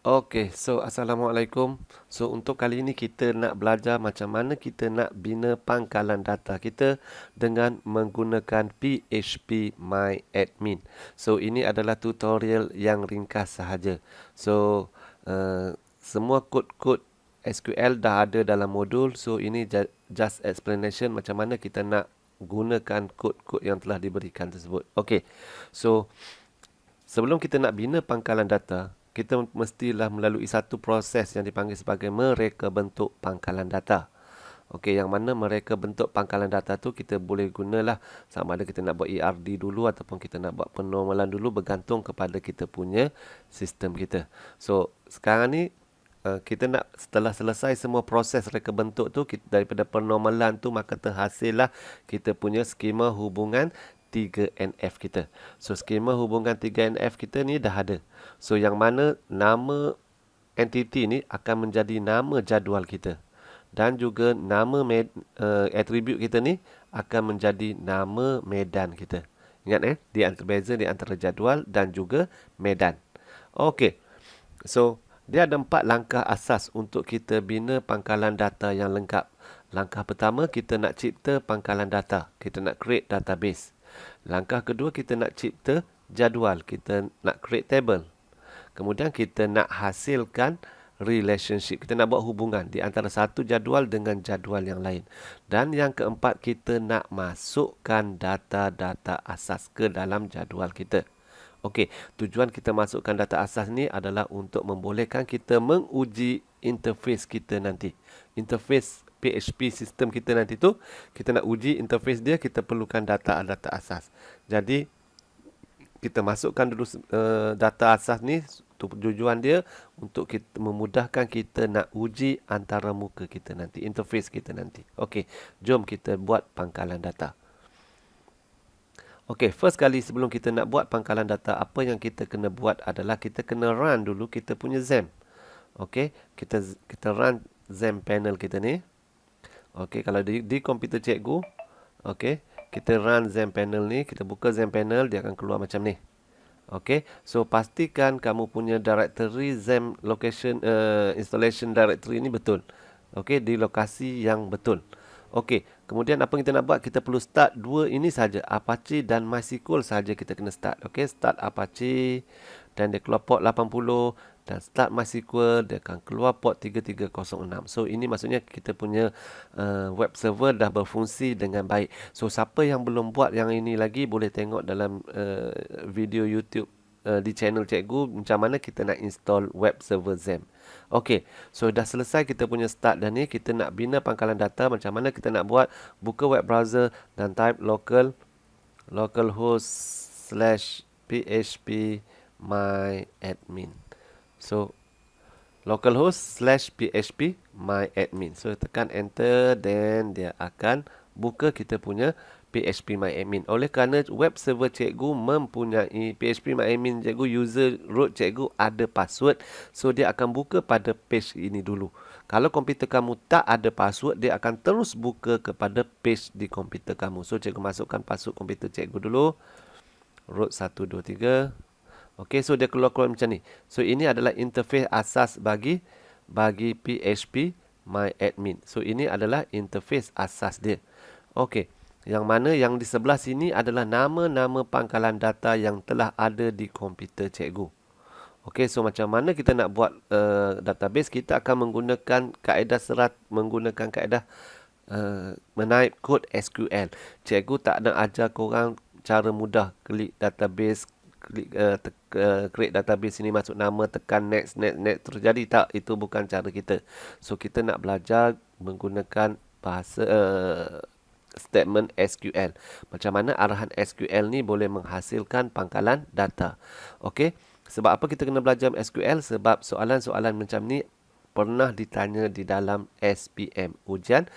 Okey, so Assalamualaikum. So untuk kali ini kita nak belajar macam mana kita nak bina pangkalan data kita dengan menggunakan PHP MyAdmin. So ini adalah tutorial yang ringkas sahaja. So semua kod-kod SQL dah ada dalam modul. So ini just explanation macam mana kita nak gunakan kod-kod yang telah diberikan tersebut. Okey. So sebelum kita nak bina pangkalan data, kita mestilah melalui satu proses yang dipanggil sebagai mereka bentuk pangkalan data. Okey, yang mana mereka bentuk pangkalan data tu kita boleh gunalah sama ada kita nak buat ERD dulu ataupun kita nak buat penormalan dulu bergantung kepada kita punya sistem kita. So, sekarang ni kita nak setelah selesai semua proses reka bentuk tu daripada penormalan tu maka terhasillah kita punya skema hubungan 3NF kita. So skema hubungan 3NF kita ni dah ada. So yang mana nama entiti ni akan menjadi nama jadual kita. Dan juga nama attribute kita ni akan menjadi nama medan kita. Ingat di antara beza di antara jadual dan juga medan. Okey. So dia ada 4 langkah asas untuk kita bina pangkalan data yang lengkap. Langkah pertama kita nak cipta pangkalan data. Kita nak create database. Langkah kedua kita nak cipta jadual. Kita nak create table. Kemudian kita nak hasilkan relationship. Kita nak buat hubungan di antara satu jadual dengan jadual yang lain. Dan yang keempat kita nak masukkan data-data asas ke dalam jadual kita. Okey, tujuan kita masukkan data asas ni adalah untuk membolehkan kita menguji interface kita nanti. Interface PHP sistem kita nanti tu, kita nak uji interface dia, kita perlukan data-data asas. Jadi, kita masukkan dulu data asas ni, tujuan dia untuk kita memudahkan kita nak uji antara muka kita nanti, interface kita nanti. Okey, jom kita buat pangkalan data. Okey, first kali sebelum kita nak buat pangkalan data, apa yang kita kena buat adalah kita kena run dulu kita punya XAMPP. Okey, kita run XAMPP panel kita ni. Okey, kalau di komputer cikgu, okey, kita run XAMPP panel ni, kita buka XAMPP panel, dia akan keluar macam ni. Okey, so pastikan kamu punya directory XAMPP location installation directory ni betul. Okey, di lokasi yang betul. Okey, kemudian apa yang kita nak buat? Kita perlu start dua ini saja, Apache dan MySQL saja kita kena start. Okey, start Apache dan dia keluar port 80 dan start MySQL dia akan keluar port 3306. So ini maksudnya kita punya web server dah berfungsi dengan baik. So siapa yang belum buat yang ini lagi boleh tengok dalam video YouTube di channel cikgu macam mana kita nak install web server XAMPP. Okey, so dah selesai kita punya start dan ni kita nak bina pangkalan data. Macam mana kita nak buat? Buka web browser dan type localhost/php myadmin. So localhost/php myadmin. So tekan enter then dia akan buka kita punya PHP MyAdmin. Oleh kerana web server cikgu mempunyai PHP MyAdmin cikgu, user root cikgu ada password. So dia akan buka pada page ini dulu. Kalau komputer kamu tak ada password, dia akan terus buka kepada page di komputer kamu. So cikgu masukkan password komputer cikgu dulu. Root 123. Okey, so dia keluar macam ni. So ini adalah interface asas bagi PHP MyAdmin. So ini adalah interface asas dia. Okey. Yang mana yang di sebelah sini adalah nama-nama pangkalan data yang telah ada di komputer cikgu. Okey, so macam mana kita nak buat database? Kita akan menggunakan kaedah menggunakan kaedah menaip kod SQL. Cikgu tak nak ajar korang cara mudah klik database, create database ini, masuk nama, tekan next terus jadi. Tak, itu bukan cara kita. So kita nak belajar menggunakan bahasa statement SQL. Macam mana arahan SQL ni boleh menghasilkan pangkalan data. Okey, sebab apa kita kena belajar SQL? Sebab soalan-soalan macam ni pernah ditanya di dalam SPM, ujian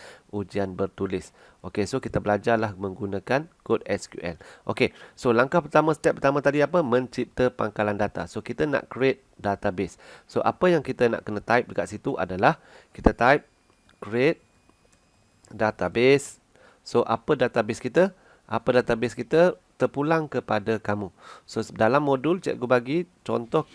bertulis. Okey, so kita belajarlah menggunakan kod SQL. Okey, so step pertama tadi apa? Mencipta pangkalan data. So kita nak create database. So apa yang kita nak kena type dekat situ adalah kita type create database. So apa database kita? terpulang kepada kamu. So dalam modul cikgu bagi contoh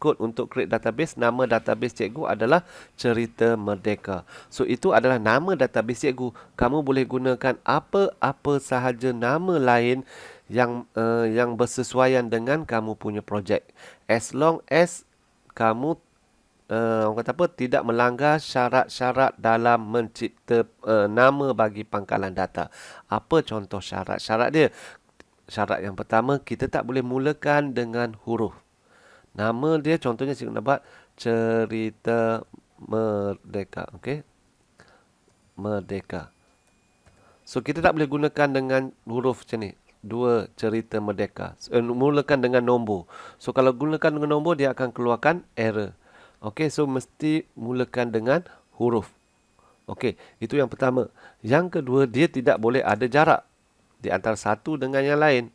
kod untuk create database. Nama database cikgu adalah Cerita Merdeka. So itu adalah nama database cikgu. Kamu boleh gunakan apa-apa sahaja nama lain yang bersesuaian dengan kamu punya projek. As long as kamu orang kata apa, tidak melanggar syarat-syarat dalam mencipta nama bagi pangkalan data. Apa contoh syarat-syarat dia? Syarat yang pertama, kita tak boleh mulakan dengan huruf. Nama dia contohnya cikgu nak buat Cerita Merdeka. Okey. Merdeka. So kita tak boleh gunakan dengan huruf macam ni. 2 Cerita Merdeka. Mulakan dengan nombor. So kalau gunakan dengan nombor, dia akan keluarkan error. Okey, so mesti mulakan dengan huruf. Okey, itu yang pertama. Yang kedua, dia tidak boleh ada jarak di antara satu dengan yang lain.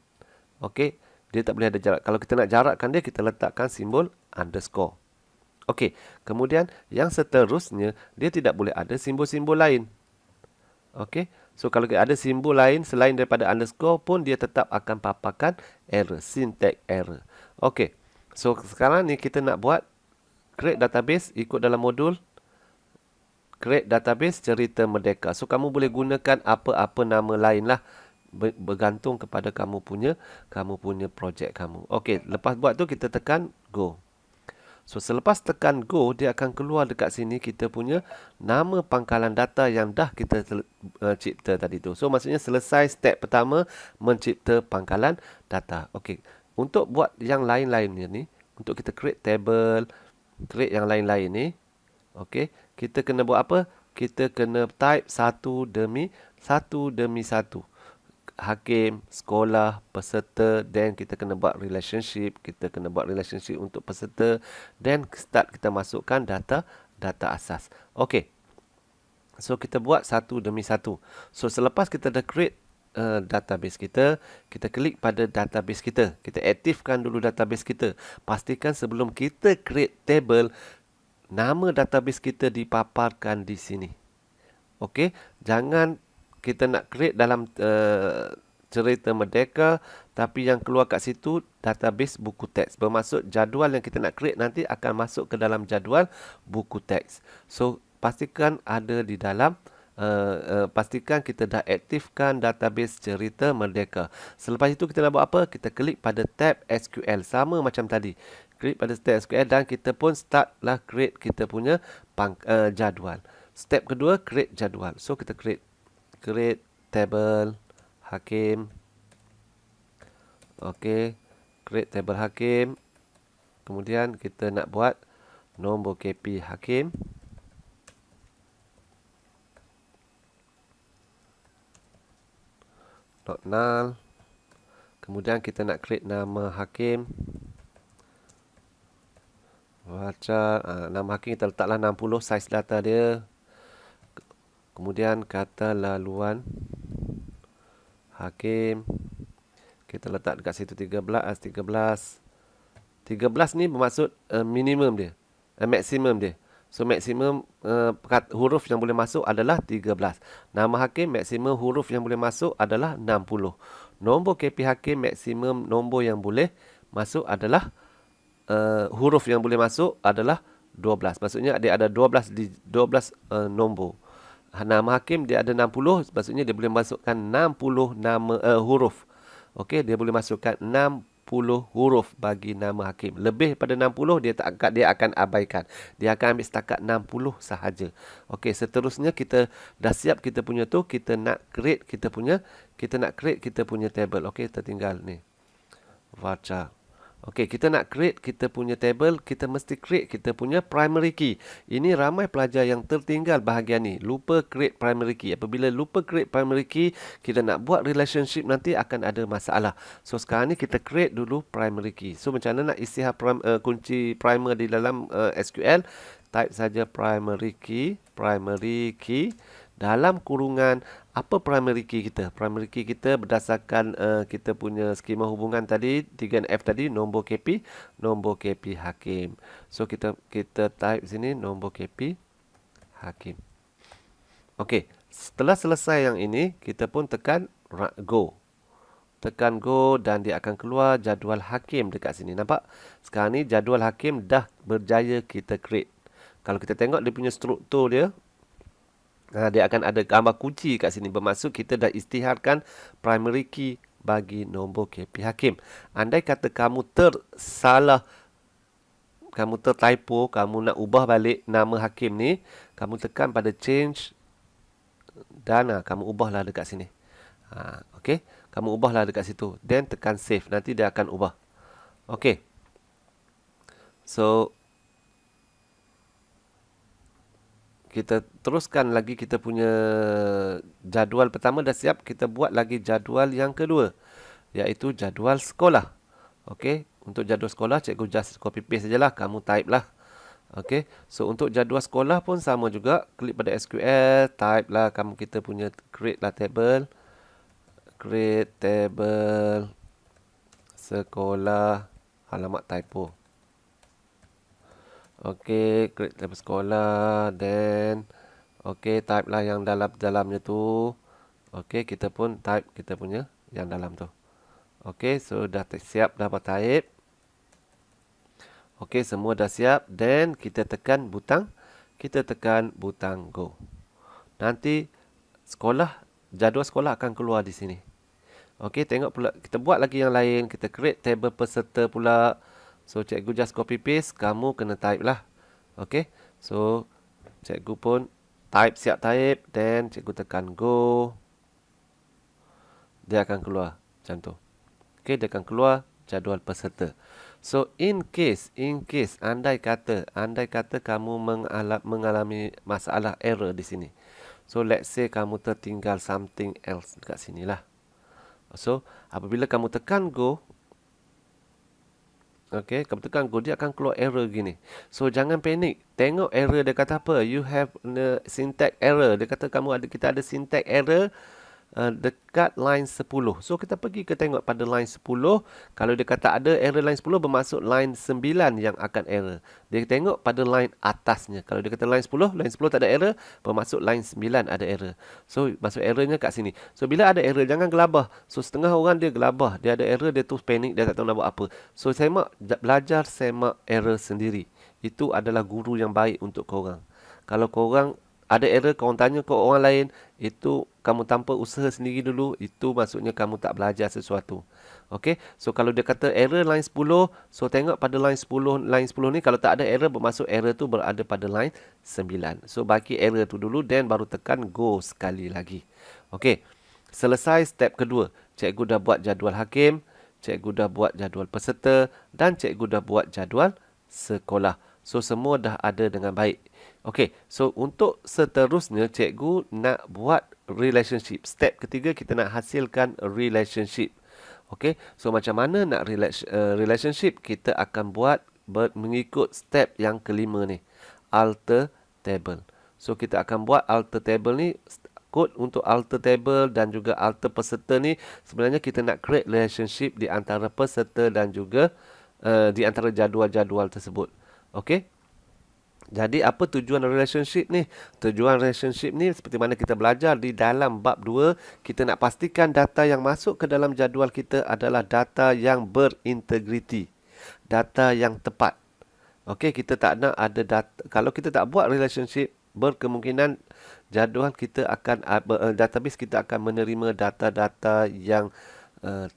Okey, dia tak boleh ada jarak. Kalau kita nak jarakkan dia, kita letakkan simbol underscore. Okey, kemudian yang seterusnya, dia tidak boleh ada simbol-simbol lain. Okey, so kalau ada simbol lain selain daripada underscore pun, dia tetap akan paparkan error, syntax error. Okey, so sekarang ni kita nak buat create database ikut dalam modul create database Cerita Merdeka. So kamu boleh gunakan apa-apa nama lain lah, bergantung kepada kamu punya projek kamu. Okey, lepas buat tu kita tekan go. So selepas tekan go, dia akan keluar dekat sini kita punya nama pangkalan data yang dah kita cipta tadi tu. So maksudnya selesai step pertama mencipta pangkalan data. Okey, untuk buat yang lain-lainnya ni, untuk kita create table, create yang lain-lain ni, okey, kita kena buat apa? Kita kena type satu demi satu. Hakim, sekolah, peserta, dan kita kena buat relationship. Kita kena buat relationship untuk peserta, dan start kita masukkan data asas. Okey. So kita buat satu demi satu. So selepas kita dah create database kita klik pada database kita. Kita aktifkan dulu database kita. Pastikan sebelum kita create table, nama database kita dipaparkan di sini. Okey, jangan kita nak create dalam Cerita Merdeka, tapi yang keluar kat situ database buku teks. Bermaksud jadual yang kita nak create nanti akan masuk ke dalam jadual buku teks. So pastikan ada di dalam pastikan kita dah aktifkan database Cerita Merdeka. Selepas itu kita nak buat apa? Kita klik pada tab SQL sama macam tadi. Klik pada tab SQL dan kita pun startlah create kita punya jadual. Step kedua, create jadual. So kita create table hakim. Okey, create table hakim. Kemudian kita nak buat nombor KP hakim. Not null. Kemudian kita nak create nama hakim. Baca nama hakim kita letaklah 60 size data dia. Kemudian kata laluan hakim kita letak dekat situ 13. 13 ni bermaksud minimum dia, maksimum dia. So maksimum huruf yang boleh masuk adalah 13. Nama hakim maksimum huruf yang boleh masuk adalah 60. Nombor KP hakim maksimum nombor yang boleh masuk adalah huruf yang boleh masuk adalah 12. Maksudnya dia ada 12 nombor. Nama hakim dia ada 60, maksudnya dia boleh masukkan 60 nama huruf. Okey, dia boleh masukkan 60 huruf bagi nama hakim. Lebih pada 60 dia akan abaikan. Dia akan ambil setakat 60 sahaja. Okey, seterusnya kita dah siap kita punya tu, kita nak create kita punya table. Okey, tertinggal ni. Varchar. Okey, kita nak create kita punya table, kita mesti create kita punya primary key. Ini ramai pelajar yang tertinggal bahagian ni. Lupa create primary key. Apabila lupa create primary key, kita nak buat relationship nanti akan ada masalah. So, sekarang ni kita create dulu primary key. So, macam mana nak isi kunci primer di dalam SQL? Type saja primary key. Dalam kurungan, apa primary key kita? Primary key kita berdasarkan kita punya skema hubungan tadi, 3F tadi, nombor KP hakim. So, kita type sini nombor KP hakim. Okey, setelah selesai yang ini, kita pun tekan go. Tekan go dan dia akan keluar jadual hakim dekat sini. Nampak? Sekarang ni jadual hakim dah berjaya kita create. Kalau kita tengok dia punya struktur dia, dia akan ada gambar kunci kat sini. Bermaksud kita dah isytiharkan primary key bagi nombor KP hakim. Andai kata kamu tersalah, kamu tertypo, kamu nak ubah balik nama hakim ni, kamu tekan pada change dan kamu ubahlah dekat sini. Okey, kamu ubahlah dekat situ. Then tekan save. Nanti dia akan ubah. Okey. So kita teruskan lagi kita punya jadual pertama dah siap. Kita buat lagi jadual yang kedua, iaitu jadual sekolah. Okey, untuk jadual sekolah cikgu just copy paste sajalah, kamu type lah. Okey, so untuk jadual sekolah pun sama juga, klik pada SQL, type lah kamu, kita punya create lah table. Create table sekolah, alamat typo. Okey, create table sekolah, then okey, type lah yang dalamnya tu. Okey, kita pun type kita punya yang dalam tu. Okey, so dah siap, dah type. Okey, semua dah siap. Then kita tekan butang go. Nanti jadual sekolah akan keluar di sini. Okey, tengok pula, kita buat lagi yang lain. Kita create table peserta pula. So cikgu just copy paste, kamu kena type lah. Okey, so cikgu pun siap type, then cikgu tekan go. Dia akan keluar macam tu. Okey, dia akan keluar jadual peserta. So in case andai kata kamu mengalami masalah error di sini. So let's say kamu tertinggal something else dekat sini lah. So apabila kamu tekan go, okey, kamu tekan go, dia akan keluar error gini. So jangan panik. Tengok error dia kata apa? You have a syntax error. Dia kata kita ada syntax error dekat line 10. So kita pergi ke tengok pada line 10. Kalau dia kata ada error line 10, bermaksud line 9 yang akan error. Dia tengok pada line atasnya. Kalau dia kata line 10 tak ada error, bermaksud line 9 ada error. So maksud errornya kat sini. So bila ada error, jangan gelabah. So setengah orang dia gelabah, dia ada error, dia tu panik, dia tak tahu nak buat apa. So belajar semak error sendiri. Itu adalah guru yang baik untuk korang. Kalau korang ada error, korang tanya ke orang lain, itu kamu tanpa usaha sendiri dulu, itu maksudnya kamu tak belajar sesuatu. Okey, so kalau dia kata error line 10, so tengok pada line 10 ni, kalau tak ada error, bermaksud error tu berada pada line 9. So bagi error tu dulu, then baru tekan go sekali lagi. Okey, selesai step kedua. Cikgu dah buat jadual hakim, cikgu dah buat jadual peserta, dan cikgu dah buat jadual sekolah. So semua dah ada dengan baik. Okey, so untuk seterusnya cikgu nak buat relationship. Step ketiga, kita nak hasilkan relationship. Okey, so macam mana nak relationship? Kita akan buat mengikut step yang kelima ni, alter table. So kita akan buat alter table ni, kod untuk alter table dan juga alter peserta ni. Sebenarnya kita nak create relationship di antara peserta dan juga di antara jadual-jadual tersebut. Okey. Jadi apa tujuan relationship ni? Tujuan relationship ni seperti mana kita belajar di dalam bab 2, kita nak pastikan data yang masuk ke dalam jadual kita adalah data yang berintegriti, data yang tepat. Okey, kita tak nak ada data. Kalau kita tak buat relationship, berkemungkinan jadual kita akan database kita akan menerima data-data yang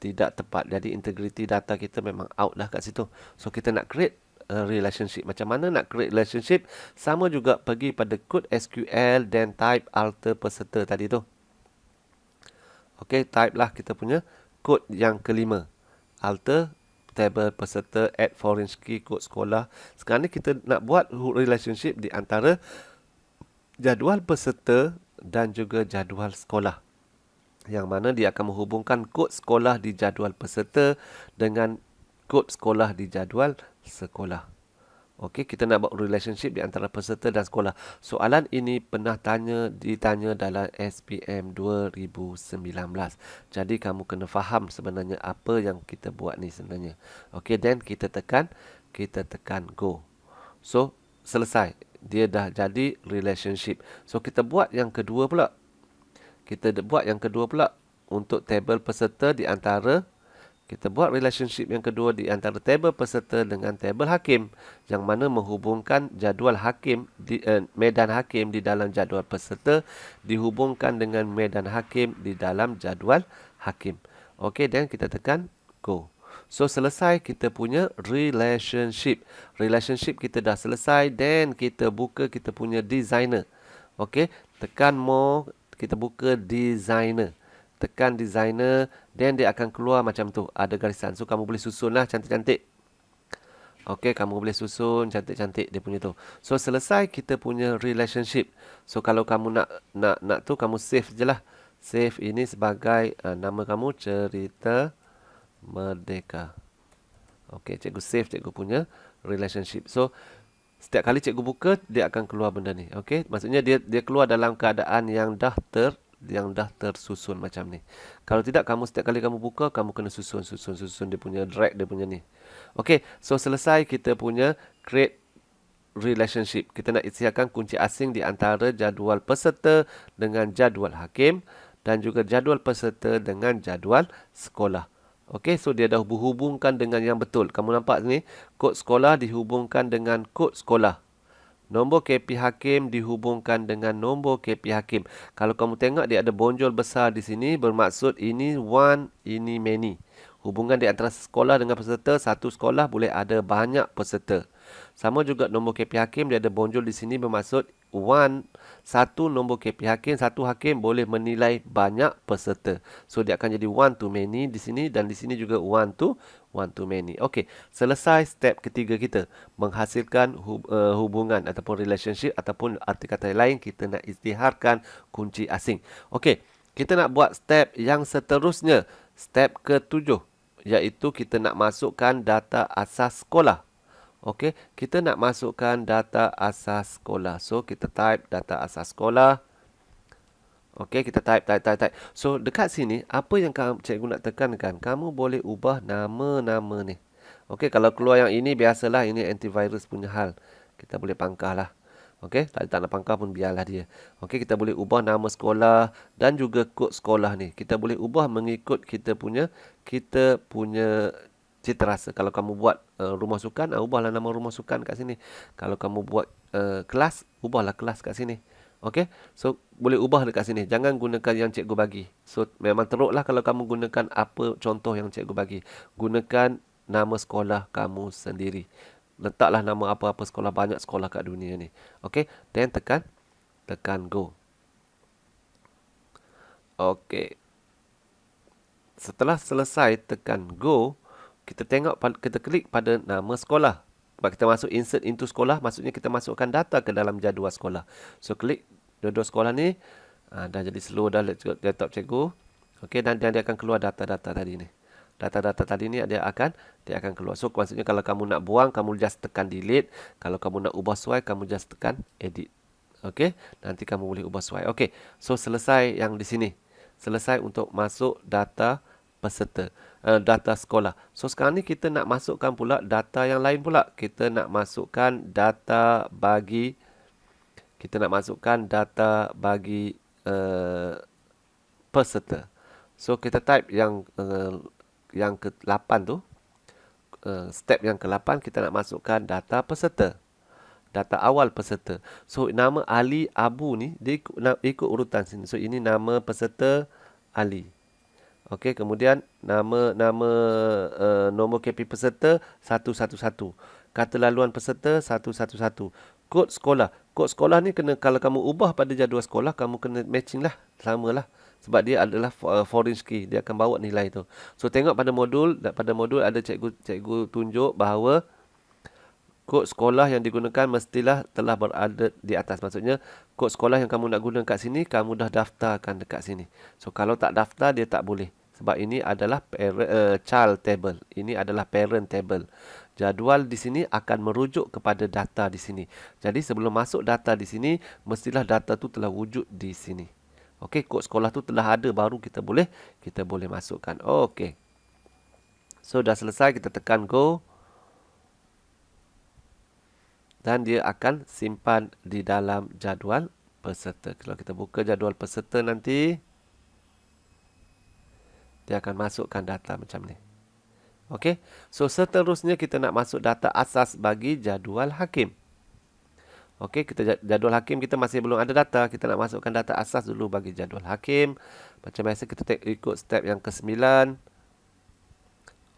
tidak tepat. Jadi integriti data kita memang out lah kat situ. So kita nak create relationship. Macam mana nak create relationship? Sama juga, pergi pada kod SQL dan type alter peserta tadi tu. Okey, type lah kita punya kod yang kelima. Alter table peserta, add foreign key, kod sekolah. Sekarang ni kita nak buat relationship di antara jadual peserta dan juga jadual sekolah. Yang mana dia akan menghubungkan kod sekolah di jadual peserta dengan kod sekolah di jadual sekolah. Okey, kita nak buat relationship di antara peserta dan sekolah. Soalan ini pernah ditanya dalam SPM 2019. Jadi kamu kena faham sebenarnya apa yang kita buat ni sebenarnya. Okey, then kita tekan go. So selesai. Dia dah jadi relationship. So kita buat yang kedua pula. untuk tabel peserta di antara kita buat relationship yang kedua di antara tabel peserta dengan tabel hakim yang mana menghubungkan jadual hakim medan hakim di dalam jadual peserta dihubungkan dengan medan hakim di dalam jadual hakim. Okey, dan kita tekan go. So selesai kita punya relationship. Relationship kita dah selesai dan kita buka kita punya designer. Okey, tekan more, kita buka designer. Tekan designer dan dia akan keluar macam tu, ada garisan. So kamu boleh susunlah cantik-cantik. Okey, kamu boleh susun cantik-cantik dia punya tu. So selesai kita punya relationship. So kalau kamu nak tu kamu save je lah. Save ini sebagai nama kamu Cerita Merdeka. Okey, cikgu save cikgu punya relationship. So setiap kali cikgu buka dia akan keluar benda ni. Okey, maksudnya dia keluar dalam keadaan yang dah tersusun macam ni. Kalau tidak, kamu setiap kali kamu buka, kamu kena susun dia punya drag dia punya ni. Okey, so selesai kita punya create relationship. Kita nak isiakan kunci asing di antara jadual peserta dengan jadual hakim dan juga jadual peserta dengan jadual sekolah. Okey, so dia dah berhubungkan dengan yang betul. Kamu nampak ni, kod sekolah dihubungkan dengan kod sekolah. Nombor KP hakim dihubungkan dengan nombor KP hakim. Kalau kamu tengok dia ada bonjol besar di sini, bermaksud ini one, ini many. Hubungan di antara sekolah dengan peserta, satu sekolah boleh ada banyak peserta. Sama juga nombor KP hakim, dia ada bonjol di sini bermaksud satu nombor KP hakim, satu hakim boleh menilai banyak peserta. So dia akan jadi one to many di sini dan di sini juga one to many. Okey, selesai step ketiga kita, menghasilkan hubungan ataupun relationship ataupun arti kata lain kita nak isytiharkan kunci asing. Okey, kita nak buat step yang seterusnya, step ke-7, iaitu kita nak masukkan data asas sekolah. Okey, kita nak masukkan data asas sekolah. So kita type data asas sekolah. Okey, kita type. So dekat sini apa yang cikgu nak tekankan, kamu boleh ubah nama-nama ni. Okey, kalau keluar yang ini biasalah, ini antivirus punya hal. Kita boleh pangkahlah. Okey, tak nak pangkah pun biarlah dia. Okey, kita boleh ubah nama sekolah dan juga kod sekolah ni. Kita boleh ubah mengikut kita punya cita rasa. Kalau kamu buat rumah sukan, ubahlah nama rumah sukan kat sini. Kalau kamu buat kelas, ubahlah kelas kat sini. Okey, so boleh ubah dekat sini. Jangan gunakan yang cikgu bagi. So memang teruklah kalau kamu gunakan apa contoh yang cikgu bagi. Gunakan nama sekolah kamu sendiri. Letaklah nama apa-apa sekolah, banyak sekolah kat dunia ni. Okey, then tekan go. Okey. Setelah selesai tekan go, kita tengok, kita klik pada nama sekolah. Sebab kita masuk insert into sekolah, maksudnya kita masukkan data ke dalam jadual sekolah. So klik jadual sekolah ni, dah jadi slow dah laptop cikgu. Okey, dan dia akan keluar data-data tadi ni. Data-data tadi ni dia akan keluar. So maksudnya kalau kamu nak buang, kamu just tekan delete. Kalau kamu nak ubah sesuai, kamu just tekan edit. Okey, nanti kamu boleh ubah sesuai. Okey, so selesai yang di sini. Selesai untuk masuk data peserta, data sekolah. So sekarang ni kita nak masukkan pula data yang lain pula. Kita nak masukkan data bagi peserta. So kita type yang ke-8 tu. Step yang ke-8 kita nak masukkan data peserta. Data awal peserta. So nama Ali Abu ni dia ikut urutan sini. So ini nama peserta Ali. Okey, kemudian nama nombor KP peserta 111. Kata laluan peserta 111. Kod sekolah. Kod sekolah ni kena, kalau kamu ubah pada jadual sekolah, kamu kena matching lah, samalah. Sebab dia adalah foreign key, dia akan bawa nilai tu. So tengok pada modul ada cikgu tunjuk bahawa kod sekolah yang digunakan mestilah telah berada di atas. Maksudnya, kod sekolah yang kamu nak guna kat sini, kamu dah daftarkan dekat sini. So, kalau tak daftar, dia tak boleh. Sebab ini adalah child table. Ini adalah parent table. Jadual di sini akan merujuk kepada data di sini. Jadi, sebelum masuk data di sini, mestilah data tu telah wujud di sini. Okey, kod sekolah tu telah ada, baru kita boleh masukkan. Okey. So, dah selesai, kita tekan go. Dan dia akan simpan di dalam jadual peserta. Kalau kita buka jadual peserta nanti, Dia akan masukkan data macam ni. Okey. So, seterusnya kita nak masuk data asas bagi jadual hakim. Okey, jadual hakim kita masih belum ada data. Kita nak masukkan data asas dulu bagi jadual hakim. Macam biasa kita ikut step yang ke-9.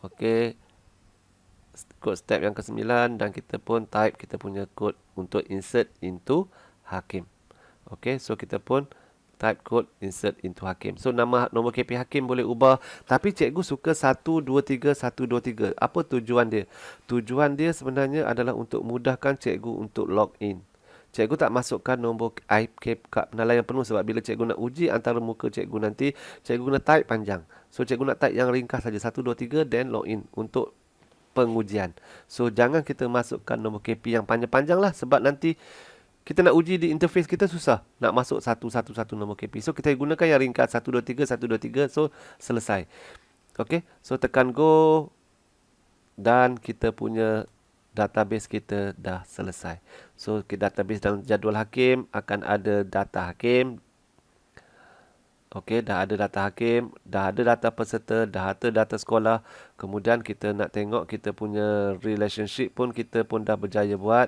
Okey. Ikut step yang ke-9 dan kita pun type kita punya kod untuk insert into hakim. Okey, so kita pun type code insert into hakim. So nombor KP hakim boleh ubah, tapi cikgu suka 123 123. Apa tujuan dia? Tujuan dia sebenarnya adalah untuk mudahkan cikgu untuk log in. Cikgu tak masukkan nombor IP kad penilaian penuh sebab bila cikgu nak uji antara muka cikgu nanti, cikgu guna type panjang. So cikgu nak type yang ringkas saja 123 then log in untuk pengujian. So jangan kita masukkan nombor KP yang panjang-panjang lah sebab nanti kita nak uji di interface kita susah nak masuk satu-satu nombor KP. So kita gunakan yang ringkas 123 123. So selesai. Okey, so tekan go dan kita punya database kita dah selesai. So database dalam jadual hakim akan ada data hakim. Okey, dah ada data hakim, dah ada data peserta, dah ada data sekolah. Kemudian kita nak tengok kita punya relationship pun kita pun dah berjaya buat.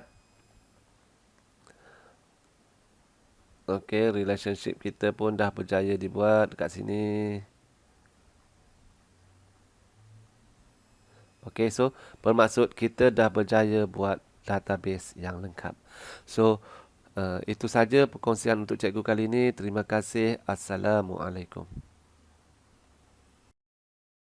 Okey, relationship kita pun dah berjaya dibuat dekat sini. Okey, so bermaksud kita dah berjaya buat database yang lengkap. So, itu saja perkongsian untuk cikgu kali ini. Terima kasih. Assalamualaikum.